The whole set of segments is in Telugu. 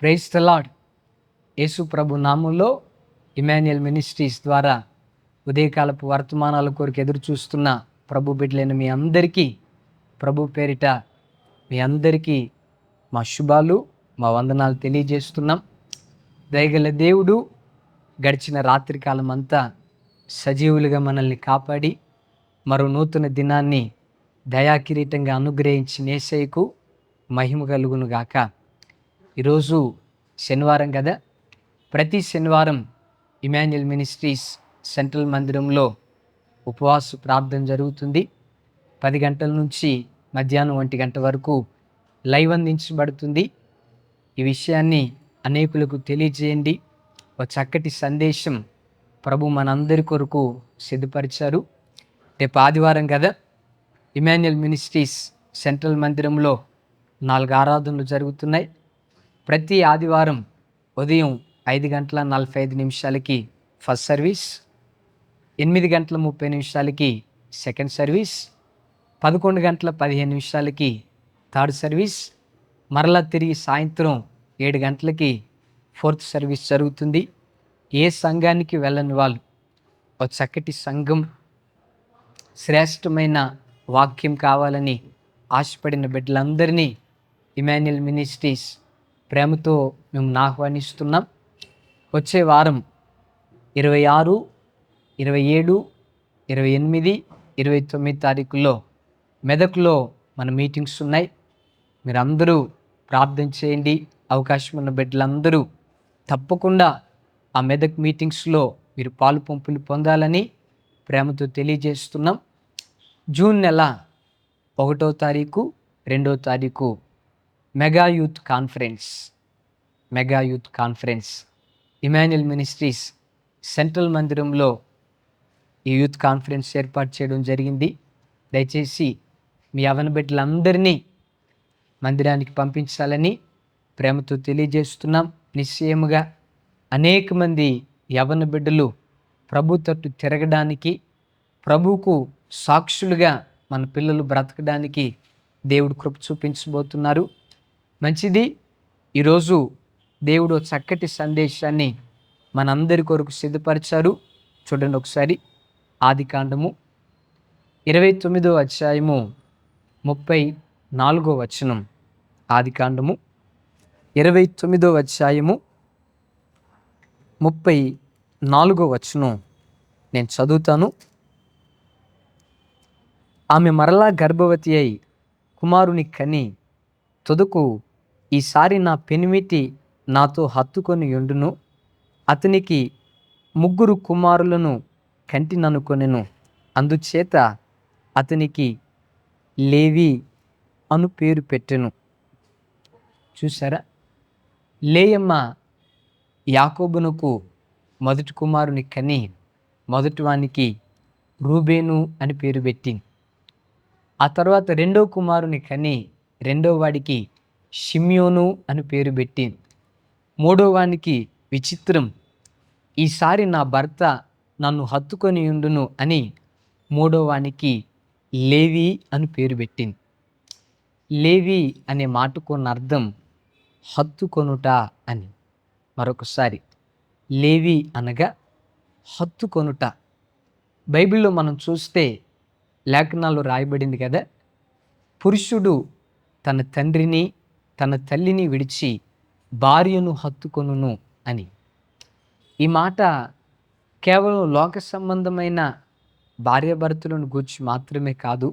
Praise the lord. యేసు ప్రభు నామంలో ఇమాన్యుయల్ మినిస్ట్రీస్ ద్వారా ఉదయకాలపు వర్తమానాల కొరకు ఎదురు చూస్తున్న ప్రభు బిడ్డలైన మీ అందరికీ ప్రభు పేరిట మీ అందరికీ మా శుభాలు, మా వందనాలు తెలియజేస్తున్నాం. దయగల దేవుడు గడిచిన రాత్రికాలం అంతా సజీవులుగా మనల్ని కాపాడి మరో నూతన దినాన్ని దయాకిరీటంగా అనుగ్రహించిన యేసయ్యకు మహిమ కలుగును గాక. ఈరోజు శనివారం కదా. ప్రతి శనివారం ఇమాన్యుయల్ మినిస్ట్రీస్ సెంట్రల్ మందిరంలో ఉపవాస ప్రార్థన జరుగుతుంది. 10 గంటల నుంచి మధ్యాహ్నం 1 గంట వరకు లైవ్ అందించబడుతుంది. ఈ విషయాన్ని అనేకులకు తెలియజేయండి. ఒక చక్కటి సందేశం ప్రభు మనందరి కొరకు సిద్ధపరిచారు. రేపు ఆదివారం కదా. ఇమాన్యుయల్ మినిస్ట్రీస్ సెంట్రల్ మందిరంలో 4 ఆరాధనలు జరుగుతున్నాయి. ప్రతి ఆదివారం ఉదయం 5:45 first service, 8:30 second service, 11:15 third service, మరలా తిరిగి సాయంత్రం 7 గంటలకి ఫోర్త్ సర్వీస్ జరుగుతుంది. ఏ సంఘానికి వెళ్ళని వాళ్ళు, ఒక చక్కటి సంఘం, శ్రేష్టమైన వాక్యం కావాలని ఆశపడిన బిడ్డలందరినీ ఇమాన్యుయల్ మినిస్ట్రీస్ ప్రేమతో మేము ఆహ్వానిస్తున్నాం. వచ్చే వారం 26, 27, 28, 29 తారీఖుల్లో మెదక్లో మన మీటింగ్స్ ఉన్నాయి. మీరందరూ ప్రార్థన చేయండి. అవకాశం ఉన్న బిడ్డలందరూ తప్పకుండా ఆ మెదక్ మీటింగ్స్లో మీరు పాలు పంపులు పొందాలని ప్రేమతో తెలియజేస్తున్నాం. జూన్ నెల 1వ తారీఖు, 2వ తారీఖు mega youth conference Emmanuel ministries central మందిరంలో ఈ యూత్ కాన్ఫరెన్స్ ఏర్పాటు చేయడం జరిగింది. దయచేసి మీ యవ్వన బిడ్డలందరినీ మందిరానికి పంపించాలని ప్రేమతో తెలియజేస్తున్నాం. నిశ్చయముగా అనేక మంది యవ్వన బిడ్డలు ప్రభు తట్టు తిరగడానికి, ప్రభువుకు సాక్షులుగా మన పిల్లలు బ్రతకడానికి దేవుడు కృప చూపించబోతున్నారు. మంచిది. ఈరోజు దేవుడు చక్కటి సందేశాన్ని మనందరి కొరకు సిద్ధపరిచారు. చూడండి ఒకసారి. ఆదికాండము 29వ అధ్యాయము 34వ వచనం. ఆదికాండము 29వ అధ్యాయము 34వ వచనం నేను చదువుతాను. ఆమె మరలా గర్భవతి అయి కుమారుని కని తుదకు ఈసారి నా పెనిమిటి నాతో హత్తుకొని ఉండును, అతనికి 3 కుమారులను కంటిననుకొనెను, అందుచేత అతనికి లేవి అను పేరు పెట్టెను. చూసారా, లేయమ్మ యాకోబునకు మొదటి కుమారుని కని మొదటి వానికి రూబేను అని పేరు పెట్టింది. ఆ తర్వాత 2వ కుమారుని కని 2వ వాడికి షిమ్యోను అని పేరు పెట్టింది. 3వ వానికి విచిత్రం, ఈసారి నా భర్త నన్ను హత్తుకొని ఉండును అని 3వ వానికి లేవి అని పేరు పెట్టింది. లేవి అనే మాటకున్న అర్థం హత్తుకొనుట అని. మరొకసారి, లేవి అనగా హత్తుకొనుట. బైబిల్లో మనం చూస్తే లేఖనాల్లో రాయబడింది కదా, పురుషుడు తన తండ్రిని తన తల్లిని విడిచి భార్యను హత్తుకొనును అని. ఈ మాట కేవలం లోక సంబంధమైన భార్యాభర్తలను గూర్చి మాత్రమే కాదు.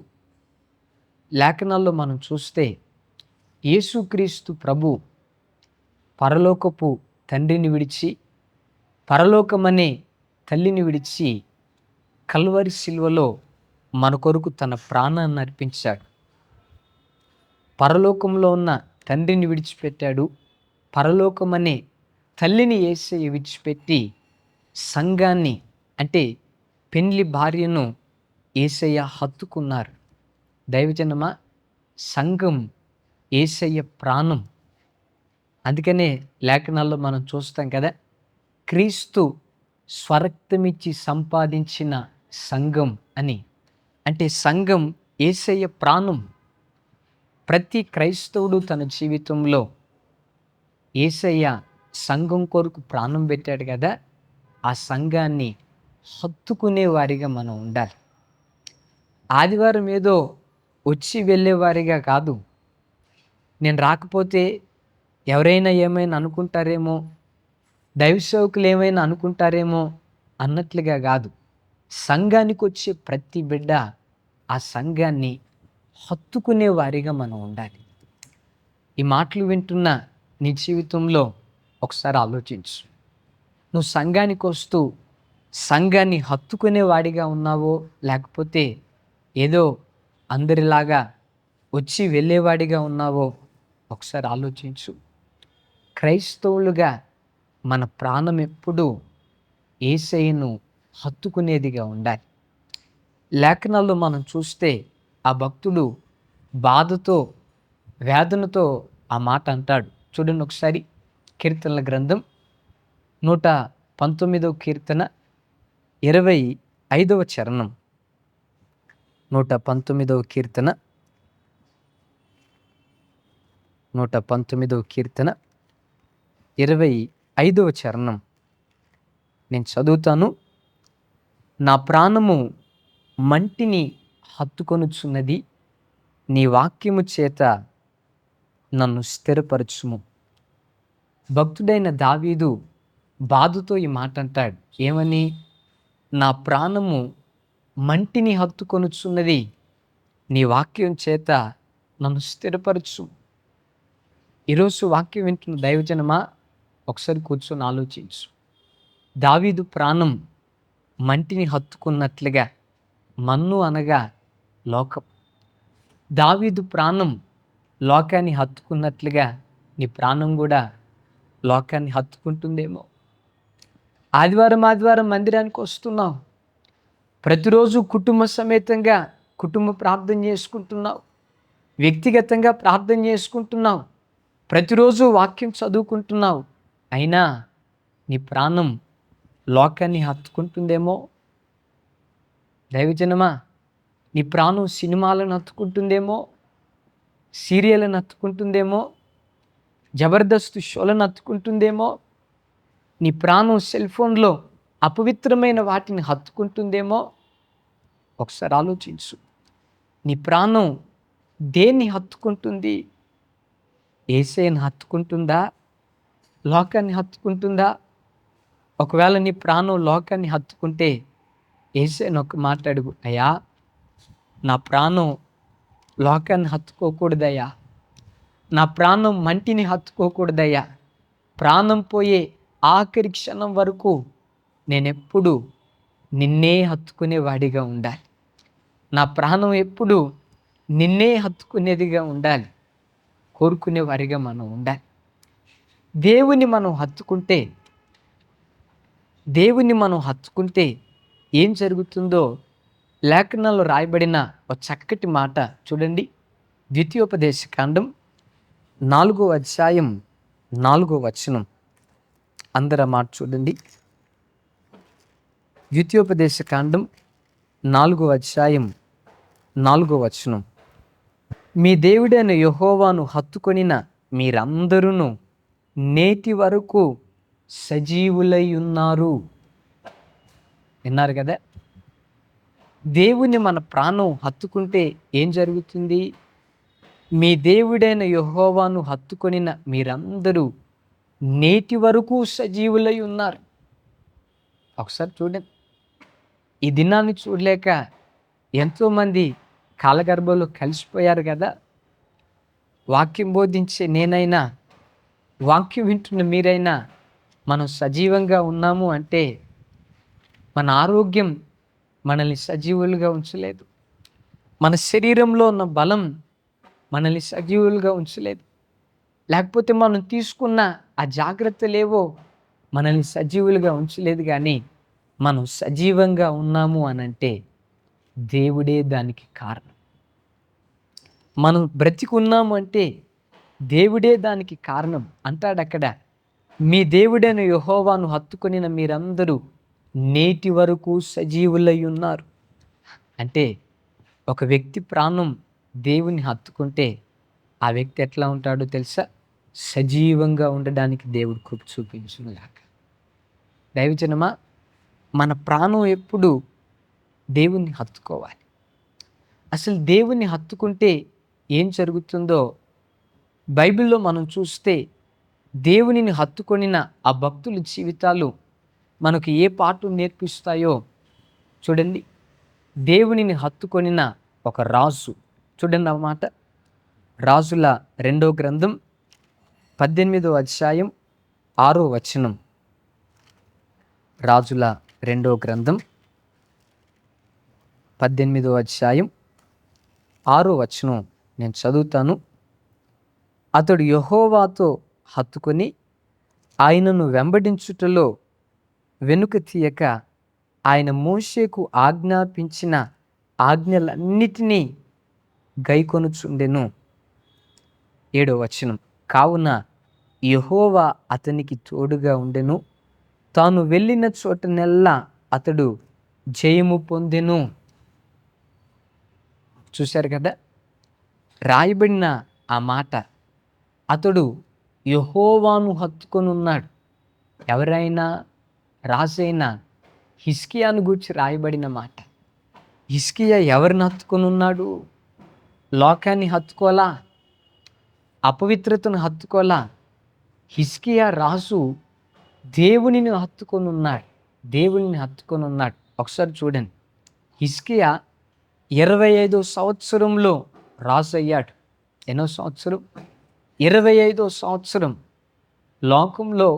లేఖనాల్లో మనం చూస్తే యేసుక్రీస్తు ప్రభు పరలోకపు తండ్రిని విడిచి, పరలోకమనే తల్లిని విడిచి కల్వరి శిలువలో మన కొరకు తన ప్రాణాన్ని అర్పించాడు. పరలోకంలో ఉన్న తండ్రిని విడిచిపెట్టాడు. పరలోకమనే తల్లిని యేసయ్య విడిచిపెట్టి సంఘాన్ని, అంటే పెండ్లి భార్యను యేసయ్య హత్తుకున్నారు. దైవజనమా, సంఘం యేసయ్య ప్రాణం. అందుకనే లేఖనాల్లో మనం చూస్తాం కదా, క్రీస్తు స్వరక్తమిచ్చి సంపాదించిన సంఘం అని. అంటే సంఘం యేసయ్య ప్రాణం. ప్రతి క్రైస్తవుడు తన జీవితంలో యేసయ్య సంఘం కొరకు ప్రాణం పెట్టాడు కదా, ఆ సంఘాన్ని హత్తుకునే వారిగా మనం ఉండాలి. ఆదివారం ఏదో వచ్చి వెళ్ళేవారిగా కాదు. నేను రాకపోతే ఎవరైనా ఏమైనా అనుకుంటారేమో, దైవ సేవకులు ఏమైనా అనుకుంటారేమో అన్నట్లుగా కాదు. సంఘానికి వచ్చే ప్రతి బిడ్డ ఆ సంఘాన్ని హత్తుకునే వారిగా మనం ఉండాలి. ఈ మాటలు వింటున్న నీ జీవితంలో ఒకసారి ఆలోచించు. నువ్వు సంఘానికి వస్తూ సంఘాన్ని హత్తుకునే వాడిగా ఉన్నావో, లేకపోతే ఏదో అందరిలాగా వచ్చి వెళ్ళేవాడిగా ఉన్నావో ఒకసారి ఆలోచించు. క్రైస్తవులుగా మన ప్రాణం ఎప్పుడూ యేసయ్యను హత్తుకునేదిగా ఉండాలి. లేఖనాల్లో మనం చూస్తే ఆ భక్తుడు బాధతో, వేదనతో ఆ మాట అంటాడు. చూడండి ఒకసారి, కీర్తనల గ్రంథం 119వ కీర్తన 25వ చరణం. 119వ కీర్తన 119వ కీర్తన 25వ చరణం నేను చదువుతాను. నా ప్రాణము మంటిని హత్తుకొనుచున్నది, నీ వాక్యము చేత నన్ను స్థిరపరచుము. భక్తుడైన దావీదు బాధతో ఈ మాట అంటాడు. ఏమని? నా ప్రాణము మంటిని హత్తుకొనుచున్నది, నీ వాక్యం చేత నన్ను స్థిరపరచు. ఈరోజు వాక్యం వింటున్న దైవజనమా, ఒకసారి కూర్చొని ఆలోచించు. దావీదు ప్రాణం మంటిని హత్తుకున్నట్లుగా, మన్ను అనగా లోకం, దావీదు ప్రాణం లోకాన్ని హత్తుకున్నట్లుగా నీ ప్రాణం కూడా లోకాన్ని హత్తుకుంటుందేమో. ఆదివారం మందిరానికి వస్తున్నావు, ప్రతిరోజు కుటుంబ సమేతంగా కుటుంబ ప్రార్థన చేసుకుంటున్నావు, వ్యక్తిగతంగా ప్రార్థన చేసుకుంటున్నావు, ప్రతిరోజు వాక్యం చదువుకుంటున్నావు. అయినా నీ ప్రాణం లోకాన్ని హత్తుకుంటుందేమో. దైవజనమా, నీ ప్రాణం సినిమాలను హత్తుకుంటుందేమో, సీరియళ్ళను హత్తుకుంటుందేమో, జబర్దస్త్ షోలను హత్తుకుంటుందేమో. నీ ప్రాణం సెల్ ఫోన్లో అపవిత్రమైన వాటిని హత్తుకుంటుందేమో. ఒకసారి ఆలోచించు. నీ ప్రాణం దేన్ని హత్తుకుంటుంది? యేసయ్యను హత్తుకుంటుందా? లోకాన్ని హత్తుకుంటుందా? ఒకవేళ నీ ప్రాణం లోకాన్ని హత్తుకుంటే యేసయ్యను ఒక మాట అడుగు, అయ్యా నా ప్రాణం లోకాన్ని హత్తుకోకూడదయ్యా, నా ప్రాణం మంటిని హత్తుకోకూడదయ్యా, ప్రాణం పోయే ఆఖరి క్షణం వరకు నేనెప్పుడు నిన్నే హత్తుకునే వాడిగా ఉండాలి, నా ప్రాణం ఎప్పుడు నిన్నే హత్తుకునేదిగా ఉండాలి, కోరుకునే వారిగా మనం ఉండాలి. దేవుని మనం హత్తుకుంటే ఏం జరుగుతుందో లేఖనాల్లో రాయబడిన ఒక చక్కటి మాట చూడండి. ద్వితీయోపదేశకాండం 4వ అధ్యాయం 4వ వచనం. అందరూ మాట చూడండి. ద్వితీయోపదేశకాండం 4వ అధ్యాయం 4వ వచనం. మీ దేవుడైన యెహోవాను హత్తుకొనిన మీరందరూ నేటి వరకు సజీవులై ఉన్నారు. విన్నారు కదా? దేవుని మన ప్రాణం హత్తుకుంటే ఏం జరుగుతుంది? మీ దేవుడైన యెహోవాను హత్తుకొనిన మీరందరూ నేటి వరకు సజీవులై ఉన్నారు. ఒకసారి చూడండి. ఈ దినాన్ని చూడలేక ఎంతోమంది కాలగర్భంలో కలిసిపోయారు కదా. వాక్యం బోధించే నేనైనా, వాక్యం వింటున్న మీరైనా మనం సజీవంగా ఉన్నాము అంటే మన ఆరోగ్యం మనల్ని సజీవులుగా ఉంచలేదు, మన శరీరంలో ఉన్న బలం మనల్ని సజీవులుగా ఉంచలేదు, లేకపోతే మనం తీసుకున్న ఆ జాగ్రత్తలేవో మనల్ని సజీవులుగా ఉంచలేదు. కానీ మనం సజీవంగా ఉన్నాము అనంటే దేవుడే దానికి కారణం. మనం బ్రతికున్నాము అంటే దేవుడే దానికి కారణం అంటాడు అక్కడ. మీ దేవుడైన యెహోవాను హత్తుకొనిన మీరందరూ నేటి వరకు సజీవులై ఉన్నారు. అంటే ఒక వ్యక్తి ప్రాణం దేవుని హత్తుకుంటే ఆ వ్యక్తి ఎట్లా ఉంటాడో తెలుసా? సజీవంగా ఉండడానికి దేవుడు కృప చూపించునుగాక. దైవజనమా, మన ప్రాణం ఎప్పుడు దేవుణ్ణి హత్తుకోవాలి. అసలు దేవుణ్ణి హత్తుకుంటే ఏం జరుగుతుందో బైబిల్లో మనం చూస్తే దేవునిని హత్తుకొనిన ఆ భక్తుల జీవితాలు మనకు ఏ పాఠం నేర్పిస్తాయో చూడండి. దేవునిని హత్తుకొనిన ఒక రాజు, చూడండి ఆ మాట, రాజుల 2వ గ్రంథం 18వ అధ్యాయం 6వ వచనం. రాజుల 2వ గ్రంథం 18వ అధ్యాయం 6వ వచనం నేను చదువుతాను. అతడు యెహోవాతో హత్తుకొని ఆయనను వెంబడించుటలో వెనుక తీయక ఆయన మోషేకు ఆజ్ఞాపించిన ఆజ్ఞలన్నిటినీ గైకొనుచుండెను. 7వ వచనం. కావున యెహోవా అతనికి తోడుగా ఉండెను, తాను వెళ్ళిన చోటనెల్లా అతడు జయము పొందెను. చూశారు కదా, రాయబడిన ఆ మాట, అతడు యెహోవాను హత్తుకొని ఉన్నాడు. ఎవరైనా రాజైనా హిజ్కియాను గూర్చి రాయబడిన మాట. హిజ్కియా ఎవరిని హత్తుకొని ఉన్నాడు? లోకాన్ని హత్తుకోలా, అపవిత్రతను హత్తుకోలా. హిజ్కియా రాజు దేవునిని హత్తుకొని ఉన్నాడు. దేవునిని హత్తుకొని ఉన్నాడు. ఒకసారి చూడండి, హిజ్కియా 25వ సంవత్సరంలో రాజు అయ్యాడు. ఎన్నో సంవత్సరం? 25వ సంవత్సరం. లోకంలో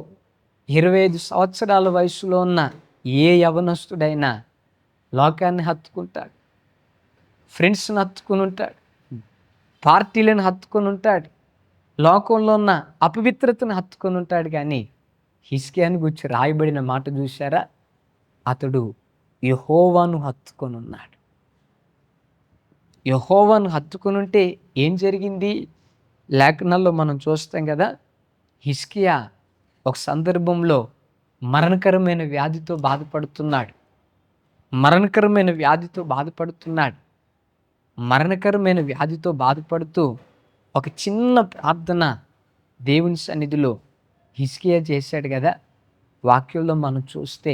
25 సంవత్సరాల వయసులో ఉన్న ఏ యవనస్తుడైనా లోకాన్ని హత్తుకుంటాడు, ఫ్రెండ్స్ని హత్తుకుని ఉంటాడు, పార్టీలను హత్తుకొని ఉంటాడు, లోకంలో ఉన్న అపవిత్రతను హత్తుకొని ఉంటాడు. కానీ హిజ్కియాను గురించి రాయబడిన మాట చూశారా? అతడు యెహోవాను హత్తుకొని ఉన్నాడు. యెహోవాను హత్తుకొని ఉంటే ఏం జరిగింది? లేఖనాల్లో మనం చూస్తాం కదా, హిజ్కియా ఒక సందర్భంలో మరణకరమైన వ్యాధితో బాధపడుతున్నాడు. మరణకరమైన వ్యాధితో బాధపడుతున్నాడు. మరణకరమైన వ్యాధితో బాధపడుతూ ఒక చిన్న ప్రార్థన దేవుని సన్నిధిలో హిజ్కియా చేశాడు కదా. వాక్యంలో మనం చూస్తే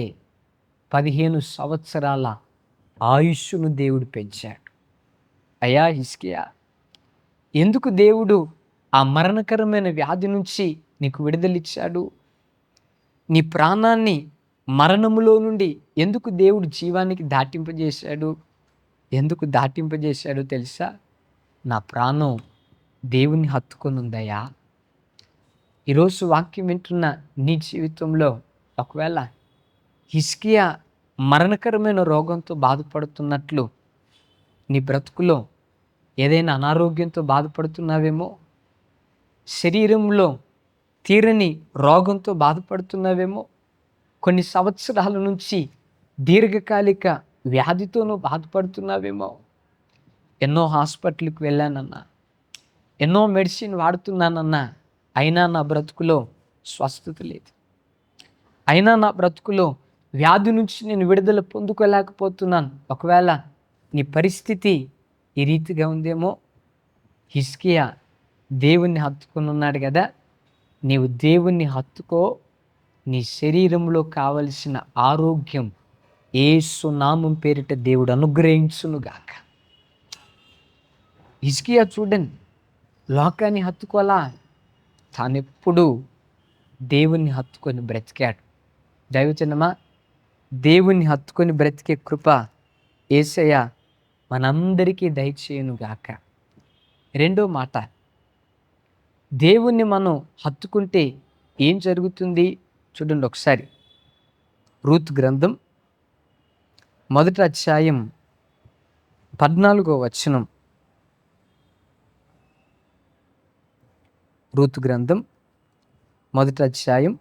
15 సంవత్సరాల ఆయుష్ను దేవుడు పెంచాడు. అయ్యా హిజ్కియా, ఎందుకు దేవుడు ఆ మరణకరమైన వ్యాధి నుంచి నీకు విడుదలిచ్చాడు? నీ ప్రాణాన్ని మరణములో నుండి ఎందుకు దేవుడు జీవానికి దాటింపజేశాడు? ఎందుకు దాటింపజేశాడో తెలుసా? నా ప్రాణం దేవుని హత్తుకొని ఉందయ్యా. ఈరోజు వాక్యం వింటున్న నీ జీవితంలో ఒకవేళ హిజ్కియా మరణకరమైన రోగంతో బాధపడుతున్నట్లు నీ బ్రతుకులో ఏదైనా అనారోగ్యంతో బాధపడుతున్నావేమో, శరీరంలో తీరని రోగంతో బాధపడుతున్నావేమో, కొన్ని సంవత్సరాల నుంచి దీర్ఘకాలిక వ్యాధితోనూ బాధపడుతున్నావేమో. ఎన్నో హాస్పిటల్కి వెళ్ళానన్నా, ఎన్నో మెడిసిన్ వాడుతున్నానన్నా, అయినా నా బ్రతుకులో స్వస్థత లేదు. అయినా నా బ్రతుకులో వ్యాధి నుంచి నేను విడుదల పొందుకోలేకపోతున్నాను. ఒకవేళ నీ పరిస్థితి ఈ రీతిగా ఉందేమో, హిజ్కియా దేవుణ్ణి హత్తుకొని ఉన్నాడు కదా. నీవు దేవుణ్ణి హత్తుకో, నీ శరీరంలో కావలసిన ఆరోగ్యం యేసు నామం పేరిట దేవుడు అనుగ్రహించునుగాక. హిజ్కియా చూడండి, లోకాన్ని హత్తుకోలా, తానెప్పుడు దేవుణ్ణి హత్తుకొని బ్రతికాడు. దైవజనమా, దేవుణ్ణి హత్తుకొని బ్రతికే కృప యేసయ్య మనందరికీ దయచేయునుగాక. రెండో మాట, దేవుణ్ణి మనం హత్తుకుంటే ఏం జరుగుతుంది చూడండి ఒకసారి. రూతు గ్రంథం 1వ అధ్యాయం 14వ వచనం. రూతు గ్రంథం 1వ అధ్యాయం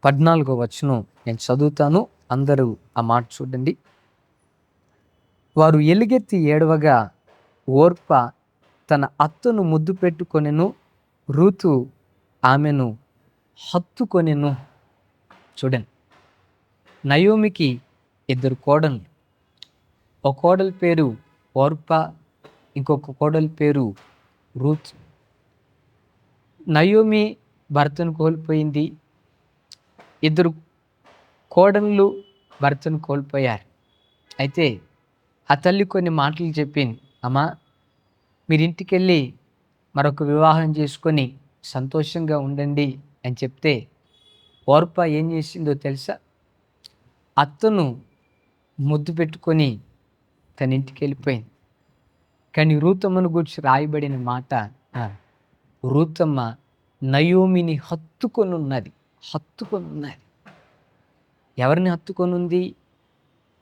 14వ వచనం నేను చదువుతాను, అందరూ ఆ మాట చూడండి. వారు ఎలుగెత్తి ఏడవగా ఓర్ప తన అత్తను ముద్దు పెట్టుకొనెను, రూతు ఆమెను హత్తుకొనెను. చూడండి, నయోమికి 2 కోడళ్ళు. ఒక కోడలి పేరు ఓర్ప, ఇంకొక కోడలి పేరు రూత్. నయోమి భర్తను కోల్పోయింది. ఇద్దరు కోడళ్ళు భర్తను కోల్పోయారు. అయితే ఆ తల్లి కొన్ని మాటలు చెప్పింది. అమ్మా, మీరు ఇంటికెళ్ళి మరొక వివాహం చేసుకొని సంతోషంగా ఉండండి అని చెప్తే ఓర్ప ఏం చేసిందో తెలుసా? అత్తను ముద్దు పెట్టుకొని తన ఇంటికి వెళ్ళిపోయింది. కానీ రూతమ్మను గురించి రాయబడిన మాట, ఆ, రూతమ్మ నయోమిని హత్తుకొని ఉన్నది. హత్తుకొని ఉన్నది. ఎవరిని హత్తుకొని ఉంది?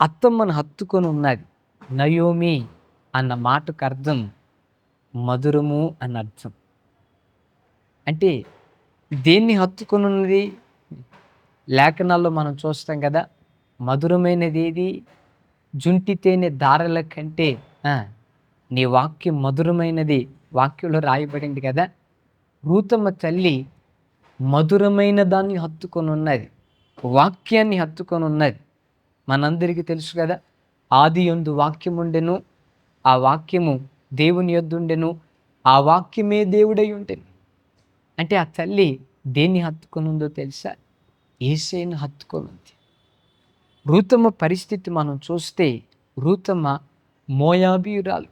అత్తమ్మను హత్తుకొని ఉన్నది. నయోమి అన్న మాటకు అర్థం మధురము అన్న అర్థం. అంటే దేన్ని హత్తుకొని ఉన్నది? లేఖనాల్లో మనం చూస్తాం కదా, మధురమైనది ఏది? జుంటి తేనె దారల కంటే నీ వాక్యం మధురమైనది వాక్యంలో రాయబడింది కదా. రూతమ్మ తల్లి మధురమైన దాన్ని హత్తుకొని ఉన్నది, వాక్యాన్ని హత్తుకొని ఉన్నది. మనందరికీ తెలుసు కదా, ఆది యందు వాక్యం ఉండెను, ఆ వాక్యము దేవుని యొద్ద ఉండెను, ఆ వాక్యమే దేవుడై ఉండెను. అంటే ఆ తల్లి దేన్ని హత్తుకొని ఉందో తెలుసా? యేసయ్యను హత్తుకొని ఉంది. రూతమ్మ పరిస్థితి మనం చూస్తే, రూతమ్మ మోయాబీయురాలు,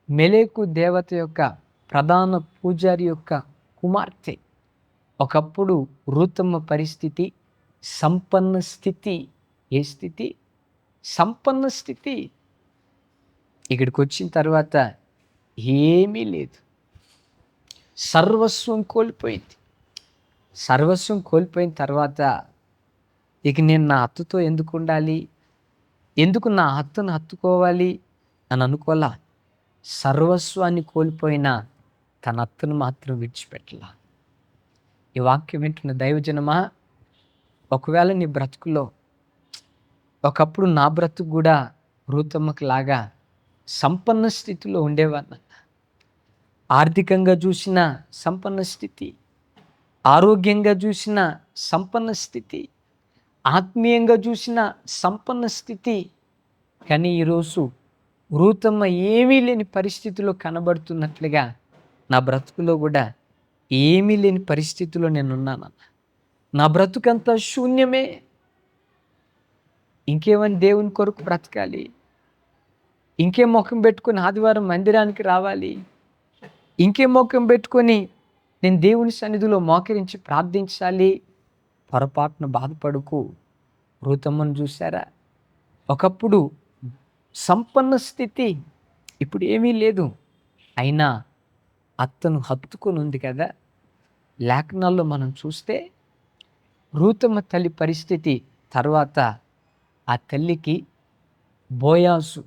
మెలేకు దేవత యొక్క ప్రధాన పూజారి యొక్క కుమార్తె. ఒకప్పుడు రూతమ్మ పరిస్థితి సంపన్న స్థితి. ఏ స్థితి? సంపన్న స్థితి. ఇక్కడికి వచ్చిన తర్వాత ఏమీ లేదు, సర్వస్వం కోల్పోయింది. సర్వస్వం కోల్పోయిన తర్వాత ఇక నేను నా అత్తతో ఎందుకు ఉండాలి, ఎందుకు నా అత్తను హత్తుకోవాలి అని అనుకోలా. సర్వస్వాన్ని కోల్పోయిన తన అత్తను మాత్రం విడిచిపెట్టలా. ఈ వాక్యం వింటున్న దైవజనమా, ఒకవేళ నీ బ్రతుకులో, ఒకప్పుడు నా బ్రతుకు కూడా రూతమ్మకు లాగా సంపన్న స్థితిలో ఉండేవాడిని. ఆర్థికంగా చూసిన సంపన్న స్థితి, ఆరోగ్యంగా చూసిన సంపన్న స్థితి, ఆత్మీయంగా చూసిన సంపన్న స్థితి. కానీ ఈరోజు రూతమ్మ ఏమీ లేని పరిస్థితిలో కనబడుతున్నట్లుగా నా బ్రతుకులో కూడా ఏమీ లేని పరిస్థితిలో నేనున్నాను. నా బ్రతుకంతా శూన్యమే. ఇంకేమని దేవుని కొరకు బ్రతకాలి? ఇంకేం ముఖం పెట్టుకొని ఆదివారం మందిరానికి రావాలి? ఇంకేం ముఖం పెట్టుకొని నేను దేవుని సన్నిధిలో మోకరించి ప్రార్థించాలి? పొరపాటున బాధపడుకు. రూతమ్మను చూసారా? ఒకప్పుడు సంపన్న స్థితి, ఇప్పుడు ఏమీ లేదు. అయినా అత్తను హత్తుకొని ఉంది కదా. లేఖనాల్లో మనం చూస్తే రూతమ్మ తల్లి పరిస్థితి తర్వాత ఆ తల్లికి బోయాసు,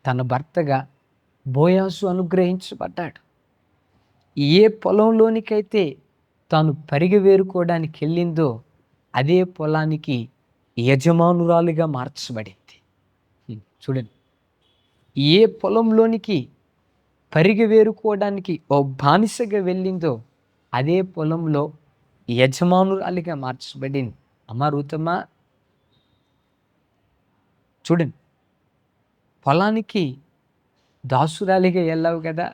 తన భర్తగా బోయాసు అనుగ్రహించబడ్డాడు. ఏ పొలంలోనికైతే తాను పరిగెవేరుకోవడానికి వెళ్ళిందో అదే పొలానికి యజమానురాలిగా మార్చబడింది. చూడండి, ఏ పొలంలోనికి పరిగెవేరుకోవడానికి ఓ బానిసగా వెళ్ళిందో అదే పొలంలో యజమానురాలిగా మార్చబడింది. అమ్మ రూతమ్మ, చూడండి, పొలానికి దాసురాలిగా వెళ్ళావు కదా,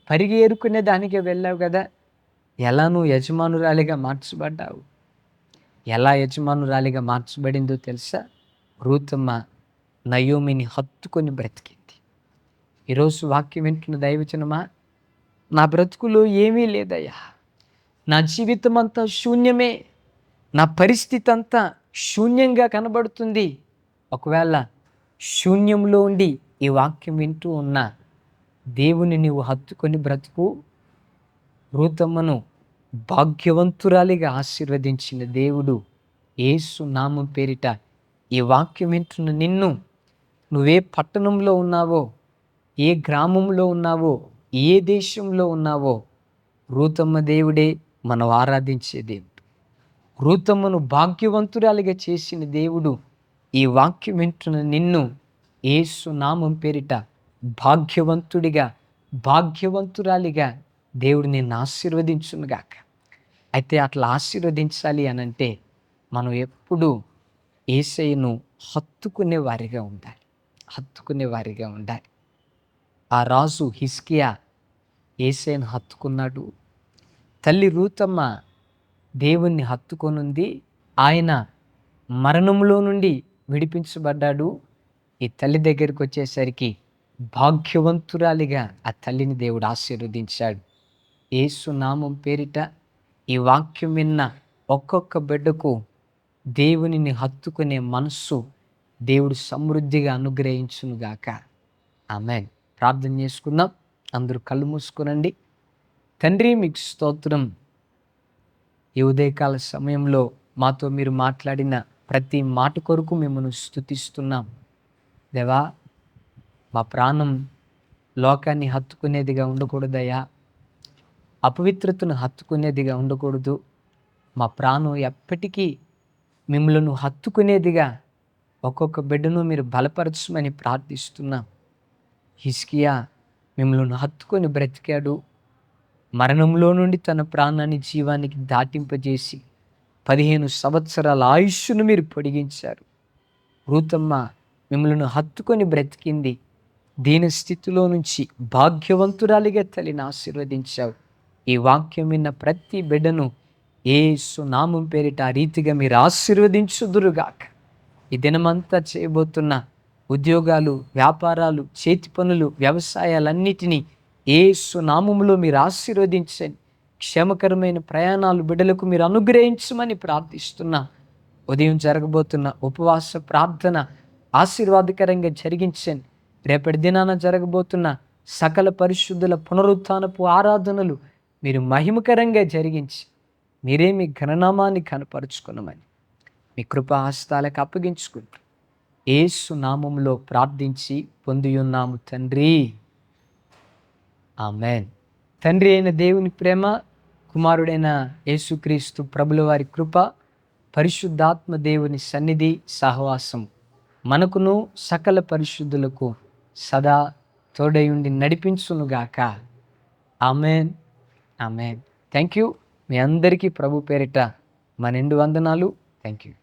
పరిగెరుకునే దానికే వెళ్ళావు కదా, ఎలా నువ్వు యజమానురాలిగా మార్చబడ్డావు? ఎలా యజమానురాలిగా మార్చబడిందో తెలుసా? రూతమ్మ నయోమిని హత్తుకొని బ్రతికింది. ఈరోజు వాక్యం వింటున్న దైవజనమా, నా బ్రతుకులో ఏమీ లేదయ్యా, నా జీవితం అంతా శూన్యమే, నా పరిస్థితి అంతా శూన్యంగా కనబడుతుంది. ఒకవేళ శూన్యంలో ఉండి ఈ వాక్యం వింటూ ఉన్న దేవుని నీవు హత్తుకొని బ్రతుకు. రూతమ్మను భాగ్యవంతురాలిగా ఆశీర్వదించిన దేవుడు యేసు నామం పేరిట ఈ వాక్యం వింటున్న నిన్ను, నువ్వే పట్టణంలో ఉన్నావో, ఏ గ్రామంలో ఉన్నావో, ఏ దేశంలో ఉన్నావో, రూతమ్మ దేవుడే మనం ఆరాధించే దేవుడు. రూతమ్మను భాగ్యవంతురాలిగా చేసిన దేవుడు ఈ వాక్యం వింటున్న నిన్ను యేసు నామం పేరిట భాగ్యవంతుడిగా, భాగ్యవంతురాలిగా దేవుడు నిన్ను ఆశీర్వదించునుగాక. అయితే అట్లా ఆశీర్వదించాలి అనంటే మనం ఎప్పుడూ యేసయ్యను హత్తుకునే వారిగా ఉండాలి. హత్తుకునే వారిగా ఉండాలి. ఆ రాజు హిజ్కియా యేసయ్యను హత్తుకున్నాడు. తల్లి రూతమ్మ దేవుణ్ణి హత్తుకొనుంది. ఆయన మరణంలో నుండి విడిపించబడ్డాడు. ఈ తల్లి దగ్గరికి వచ్చేసరికి భాగ్యవంతురాలిగా ఆ తల్లిని దేవుడు ఆశీర్వదించాడు. యేసు నామం పేరిట ఈ వాక్యం విన్న ఒక్కొక్క బిడ్డకు దేవునిని హత్తుకునే మనస్సు దేవుడు సమృద్ధిగా అనుగ్రహించునుగాక. ఆమేన్. ప్రార్థన చేసుకుందాం. అందరూ కళ్ళు మూసుకునండి. తండ్రి, మీకు స్తోత్రం. ఈ ఉదయకాల సమయంలో మాతో మీరు మాట్లాడిన ప్రతి మాట కొరకు మిమ్మల్ని స్తుతిస్తున్నాం. దేవా, మా ప్రాణం లోకాన్ని హత్తుకునేదిగా ఉండకూడదయ్యా. అపవిత్రతను హత్తుకునేదిగా ఉండకూడదు. మా ప్రాణం ఎప్పటికీ మిమ్మలను హత్తుకునేదిగా ఒక్కొక్క బిడ్డను మీరు బలపరచమని ప్రార్థిస్తున్నాం. హిజ్కియా మిమ్మల్ని హత్తుకొని బ్రతికాడు. మరణంలో నుండి తన ప్రాణాన్ని జీవానికి దాటింపజేసి 15 సంవత్సరాల ఆయుష్ను మీరు పొడిగించారు. రూతమ్మ మిమ్మల్ని హత్తుకొని బ్రతికింది. దీన స్థితిలో నుంచి భాగ్యవంతురాలిగా తల్లిని ఆశీర్వదించావు. ఈ వాక్యం విన్న ప్రతి బిడ్డను యేసు నామం పేరిట ఆ రీతిగా మీరు ఆశీర్వదించుదురుగాక. ఈ దినమంతా చేయబోతున్న ఉద్యోగాలు, వ్యాపారాలు, చేతి పనులు, వ్యవసాయాలన్నిటినీ యేసు నామములో మీరు ఆశీర్వదించండి. క్షేమకరమైన ప్రయాణాలు బిడ్డలకు మీరు అనుగ్రహించమని ప్రార్థిస్తున్నా. ఉదయం జరగబోతున్న ఉపవాస ప్రార్థన ఆశీర్వాదకరంగా జరిగించండి. రేపటి దినాన జరగబోతున్న సకల పరిశుద్ధుల పునరుత్థానపు ఆరాధనలు మీరు మహిమకరంగా జరిగించి మీరే మీ ఘననామాన్ని కనపరుచుకున్నామని మీ కృపా హస్తాలకు అప్పగించుకుంటూ యేసు నామములో ప్రార్థించి పొందియున్నాము తండ్రి. ఆమేన్. తండ్రి అయిన దేవుని ప్రేమ, కుమారుడైన యేసుక్రీస్తు ప్రభుల వారి కృప, పరిశుద్ధాత్మ దేవుని సన్నిధి సహవాసం మనకును సకల పరిశుద్ధులకు సదా తోడయుండి నడిపించునుగాక. ఆమేన్. ఆమేన్. Thank you. మీ అందరికీ ప్రభు పేరిట మా నిండు వందనాలు. Thank you.